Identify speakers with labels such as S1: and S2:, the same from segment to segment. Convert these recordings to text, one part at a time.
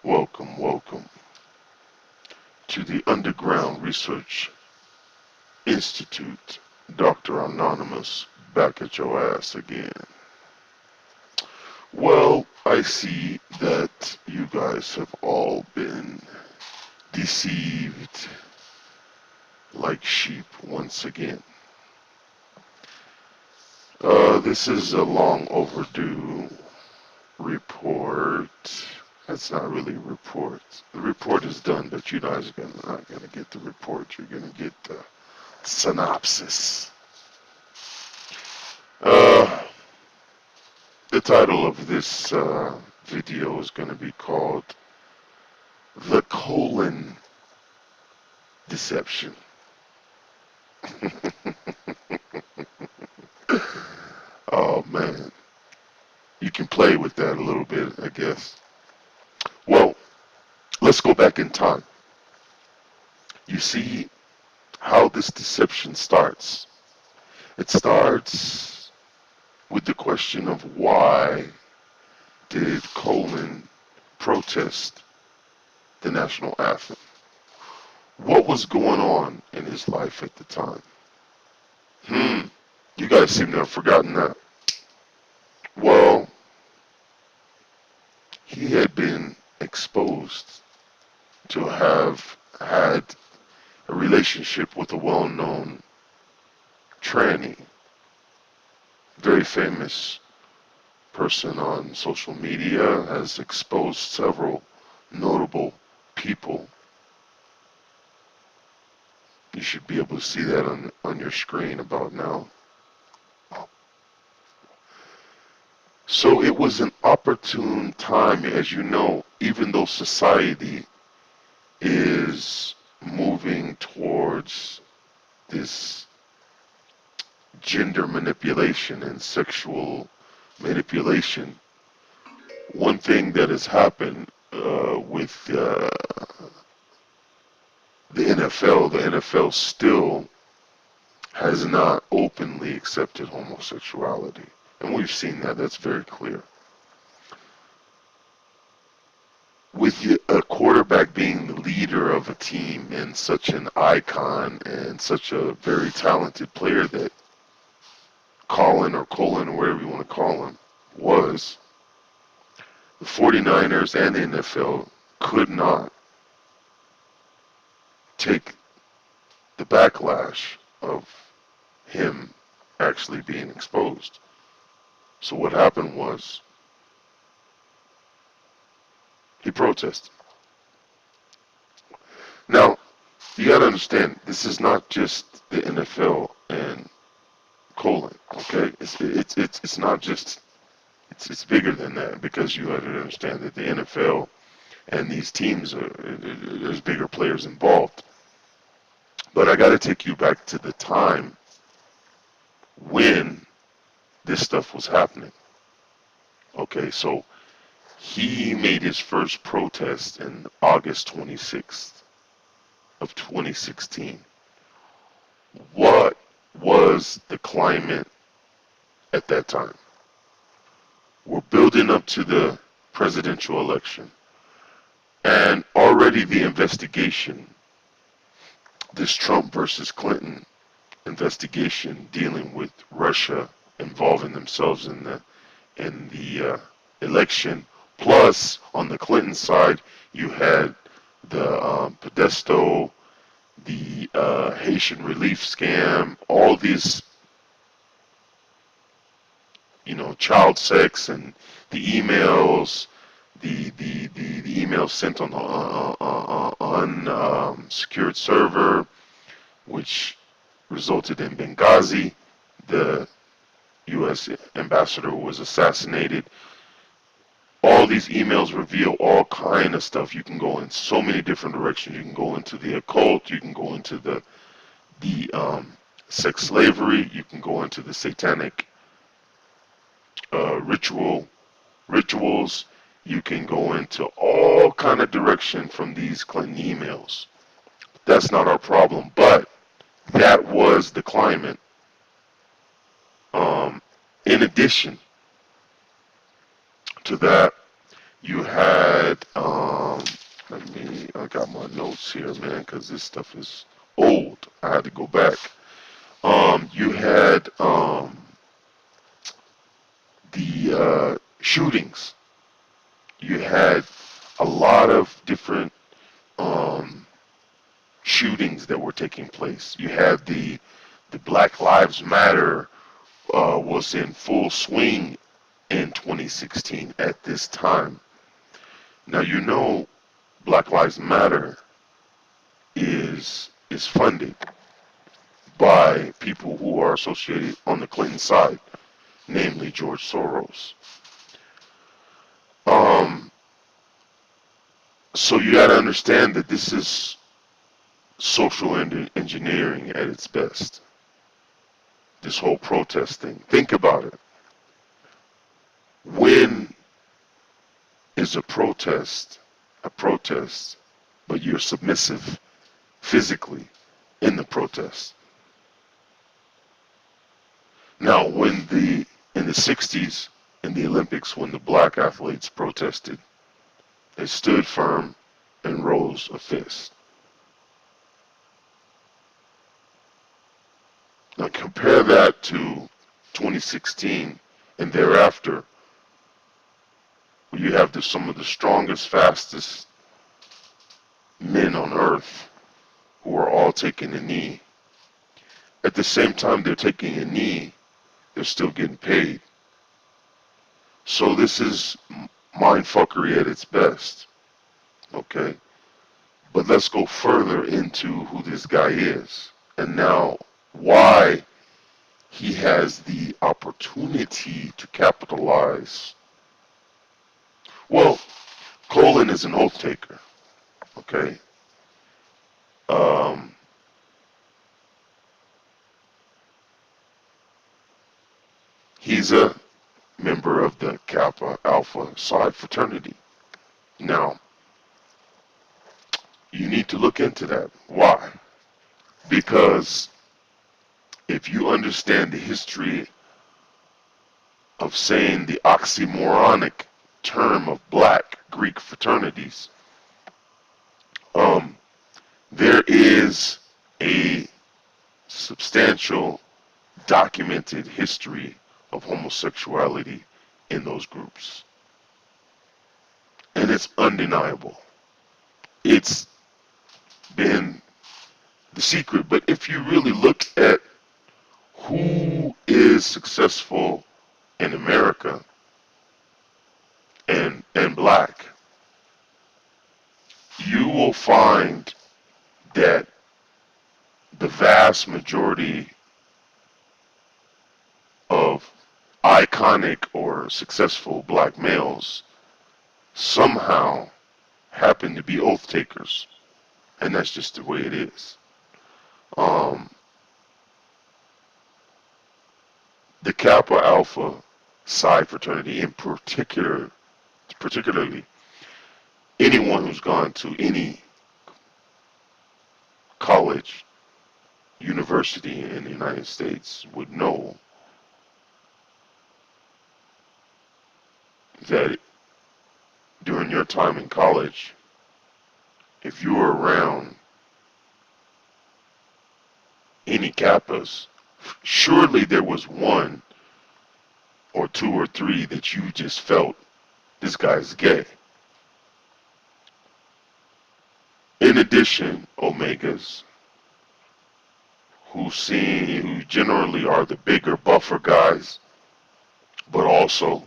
S1: Welcome to the Underground Research Institute. Dr. Anonymous back at your ass again. Well, I see that you guys have all been deceived like sheep once again. This is a long overdue report. That's not really a report. The report is done, but you guys are not gonna get the report. You're gonna get the synopsis. Uh, the title of this video is gonna be called "The Colin Deception." Oh man, you can play with that a little bit, I guess. Well, let's go back in time. You see how this deception starts. It starts with the question of why did Colin protest the national anthem? What was going on in his life at the time? You guys seem to have forgotten that. Well, he had been exposed to have had a relationship with a well-known tranny, very famous person on social media, has exposed several notable people. You should be able to see that on your screen about now. So it was an opportune time, as you know, even though society is moving towards this gender manipulation and sexual manipulation. One thing that has happened with the NFL still has not openly accepted homosexuality. And we've seen that, that's very clear. With a quarterback being the leader of a team and such an icon and such a very talented player that Colin or whatever you want to call him was, the 49ers and the NFL could not take the backlash of him actually being exposed. So what happened was he protested. Now, you got to understand, this is not just the NFL and Colin, okay? It's not just, it's bigger than that, because you have to understand that the NFL and these teams there's bigger players involved. But I got to take you back to the time when this stuff was happening. Okay, so he made his first protest in August 26th of 2016. What was the climate at that time? We're building up to the presidential election, and already the investigation, this Trump versus Clinton investigation dealing with Russia involving themselves in the election. Plus, on the Clinton side, you had the Podesto, the Haitian relief scam, all these, child sex and the emails, the emails sent on the unsecured server, which resulted in Benghazi. The U.S. ambassador was assassinated. All these emails reveal all kind of stuff. You can go in so many different directions. You can go into the occult. You can go into the sex slavery. You can go into the satanic rituals. You can go into all kind of direction from these Clinton emails. That's not our problem, but that was the climate. In addition to that, you had I got my notes here, man, because this stuff is old. I had to go back. You had the shootings. You had a lot of different um, shootings that were taking place. You had the Black Lives Matter was in full swing in 2016 at this time. Now you know Black Lives Matter is funded by people who are associated on the Clinton side, namely George Soros. Um, so you got to understand that this is social engineering at its best. This whole protest thing. Think about it. When is a protest, but you're submissive physically in the protest? Now, in the 60s, in the Olympics, when the black athletes protested, they stood firm and rose a fist. Now compare that to 2016 and thereafter, where you have some of the strongest, fastest men on earth who are all taking a knee. At the same time they're taking a knee, they're still getting paid. So this is mindfuckery at its best. Okay? But let's go further into who this guy is. And now why he has the opportunity to capitalize. Well, Colin is an oath taker. Okay? Um, he's a member of the Kappa Alpha Psi fraternity. Now, you need to look into that. Why? Because if you understand the history of saying the oxymoronic term of black Greek fraternities, there is a substantial documented history of homosexuality in those groups. And it's undeniable. It's been the secret. But if you really look at who is successful in America and black, you will find that the vast majority of iconic or successful black males somehow happen to be oath takers. And that's just the way it is. The Kappa Alpha Psi fraternity in particularly anyone who's gone to any college, university in the United States would know that during your time in college, if you were around any Kappas, surely there was one or two or three that you just felt, this guy's gay. In addition, Omegas, who generally are the bigger, buffer guys, but also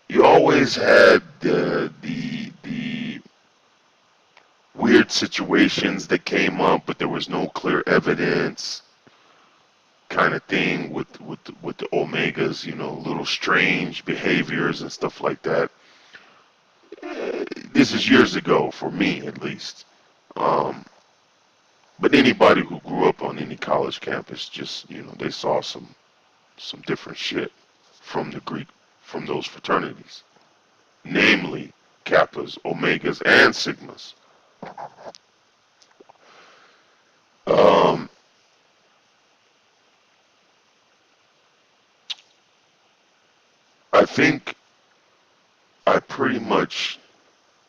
S1: you always had the weird situations that came up, but there was no clear evidence, kind of thing with the Omegas, little strange behaviors and stuff like that. This is years ago for me, at least. But anybody who grew up on any college campus, just they saw some different shit from from those fraternities, namely Kappas, Omegas, and Sigmas. I think I pretty much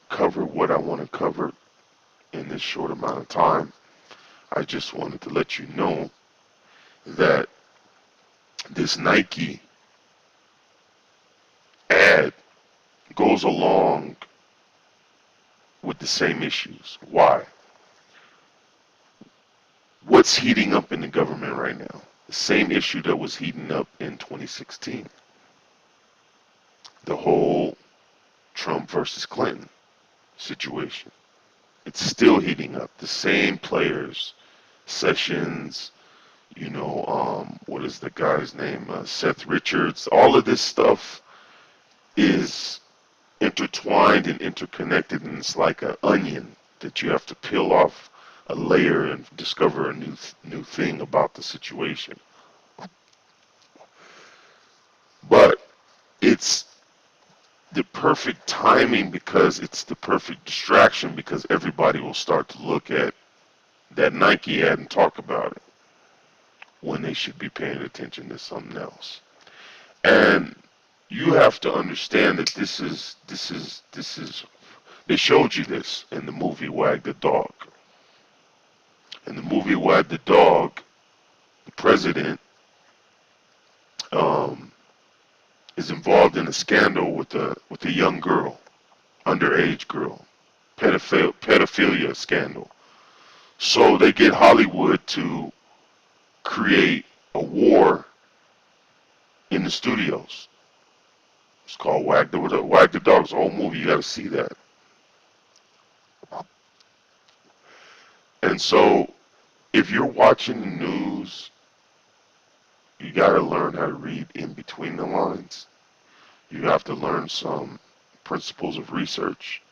S1: cover what I want to cover in this short amount of time. I just wanted to let you know that this Nike ad goes along with the same issues. Why? What's heating up in the government right now? The same issue that was heating up in 2016. The whole Trump versus Clinton situation. It's still heating up. The same players, Sessions, what is the guy's name? Seth Richards. All of this stuff is intertwined and interconnected, and it's like an onion that you have to peel off a layer and discover a new thing about the situation. But it's the perfect timing because it's the perfect distraction because everybody will start to look at that Nike ad and talk about it when they should be paying attention to something else. And you have to understand that this is they showed you this in the movie Wag the Dog. In the movie Wag the Dog, the president is involved in a scandal with a young girl, underage girl, pedophilia scandal. So they get Hollywood to create a war in the studios. It's called Wag the Dog. It's a whole movie. You got to see that. And so, if you're watching the news, you got to learn how to read in between the lines. You have to learn some principles of research.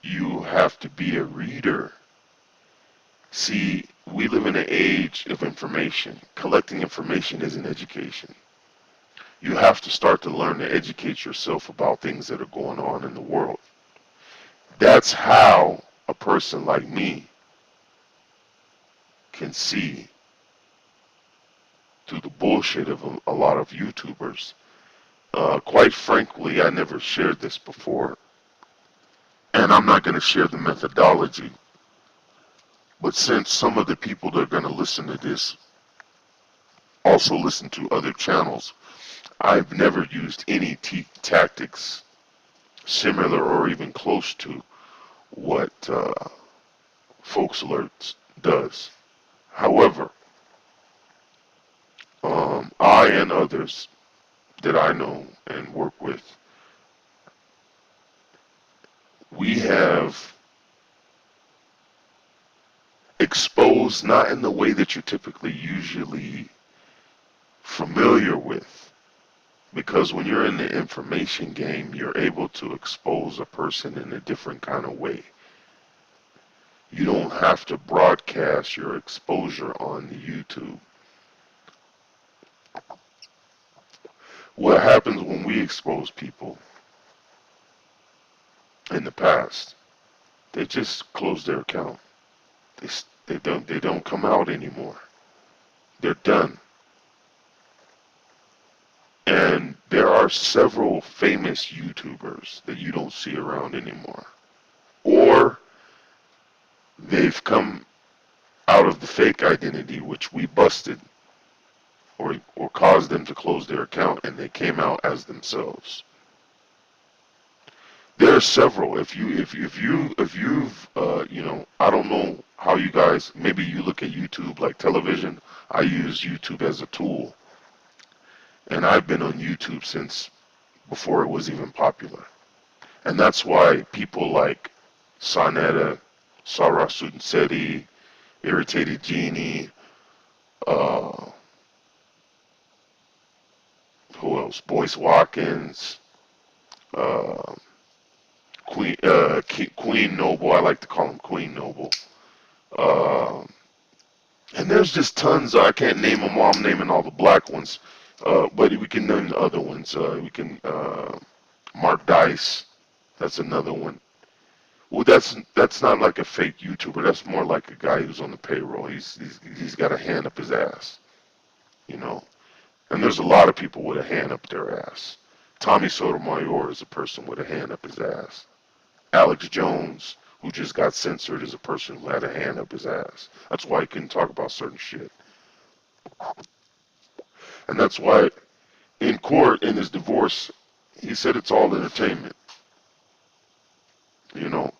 S1: You have to be a reader. See, we live in an age of information. Collecting information is an education. You have to start to learn to educate yourself about things that are going on in the world. That's how a person like me can see through the bullshit of a lot of YouTubers. Quite frankly, I never shared this before, and I'm not going to share the methodology. But since some of the people that are going to listen to this also listen to other channels, I've never used any tactics similar or even close to what Folks Alerts does. However, I and others that I know and work with, we have exposed not in the way that you're typically usually familiar with. Because when you're in the information game, you're able to expose a person in a different kind of way. You don't have to broadcast your exposure on the YouTube. What happens when we expose people in the past? They just close their account. They don't come out anymore. They're done. And there are several famous YouTubers that you don't see around anymore. Or they've come out of the fake identity, which we busted, or caused them to close their account, and they came out as themselves. There are several. If you've I don't know how you guys, maybe you look at YouTube like television. I use YouTube as a tool. And I've been on YouTube since before it was even popular. And that's why people like Sonetta, Sarah Sunseti, Irritated Genie, who else? Boyce Watkins, Queen Noble. I like to call him Queen Noble. And there's just tons. I can't name them all. I'm naming all the black ones. But we can name the other ones. We can Mark Dice. That's another one. Well, that's not like a fake YouTuber. That's more like a guy who's on the payroll. He's got a hand up his ass, you know. And there's a lot of people with a hand up their ass. Tommy Sotomayor is a person with a hand up his ass. Alex Jones, who just got censored as a person who had a hand up his ass. That's why he couldn't talk about certain shit. And that's why in court, in his divorce, he said it's all entertainment. You know,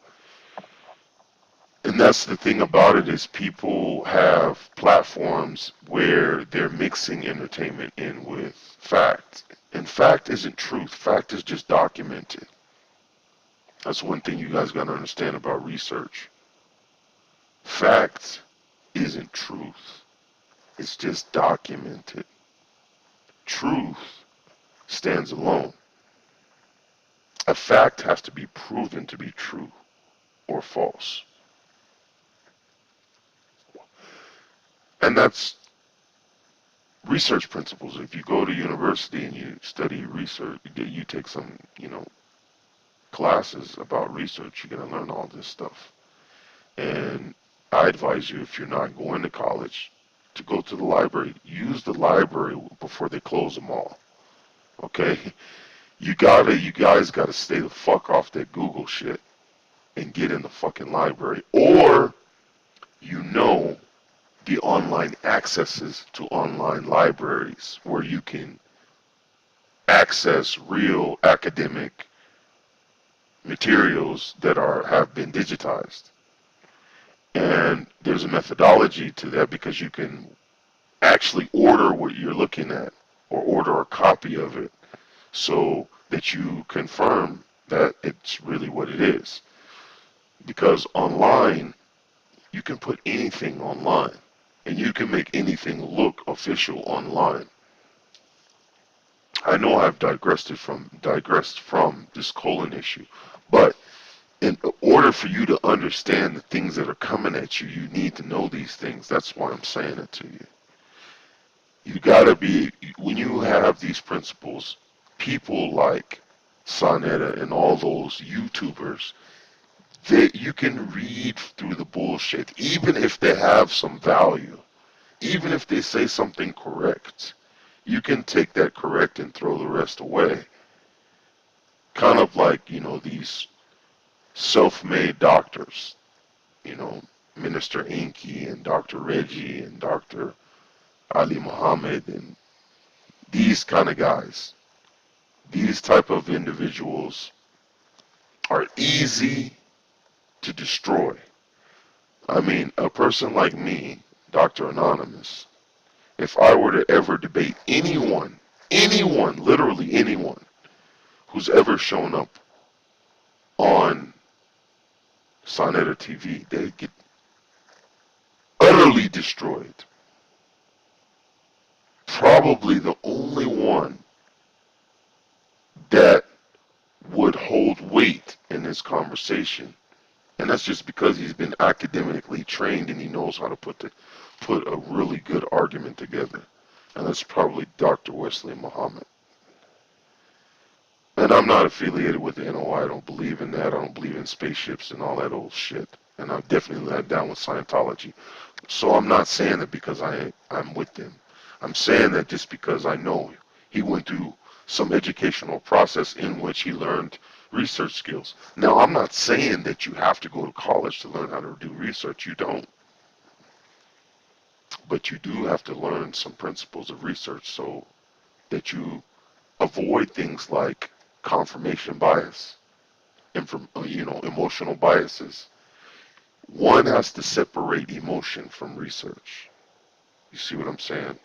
S1: and that's the thing about it, is people have platforms where they're mixing entertainment in with fact. And fact isn't truth. Fact is just documented. That's one thing you guys got to understand about research. Fact isn't truth. It's just documented. Truth stands alone. A fact has to be proven to be true or false. And that's research principles. If you go to university and you study research, you take some, classes about research, you're going to learn all this stuff. And I advise you, if you're not going to college, to go to the library. Use the library before they close them all. Okay? You guys gotta stay the fuck off that Google shit and get in the fucking library. Or, the online accesses to online libraries where you can access real academic materials that have been digitized. And there's a methodology to that, because you can actually order what you're looking at, or order a copy of it, so that you confirm that it's really what it is. Because online, you can put anything online, and you can make anything look official online. I know I've digressed from this colon issue, but in order for you to understand the things that are coming at you, you need to know these things. That's why I'm saying it to you. You gotta be, when you have these principles, people like Sonetta and all those YouTubers, you can read through the bullshit, even if they have some value, even if they say something correct. You can take that correct and throw the rest away. Kind of like, these self-made doctors, Minister Inky and Dr. Reggie and Dr. Ali Muhammad and these kind of guys. These type of individuals are easy to destroy. I mean, a person like me, Dr. Anonymous, if I were to ever debate anyone, literally anyone, who's ever shown up on Sonetta TV, they get utterly destroyed. Probably the only one that would hold weight in this conversation, and that's just because he's been academically trained and he knows how to put a really good argument together, and that's probably Dr. Wesley Muhammad. And I'm not affiliated with the NOI. I don't believe in that. I don't believe in spaceships and all that old shit. And I'm definitely not down with Scientology. So I'm not saying that because I'm with them. I'm saying that just because I know he went through some educational process in which he learned research skills. Now, I'm not saying that you have to go to college to learn how to do research. You don't. But you do have to learn some principles of research so that you avoid things like confirmation bias, emotional biases. One has to separate emotion from research. You see what I'm saying?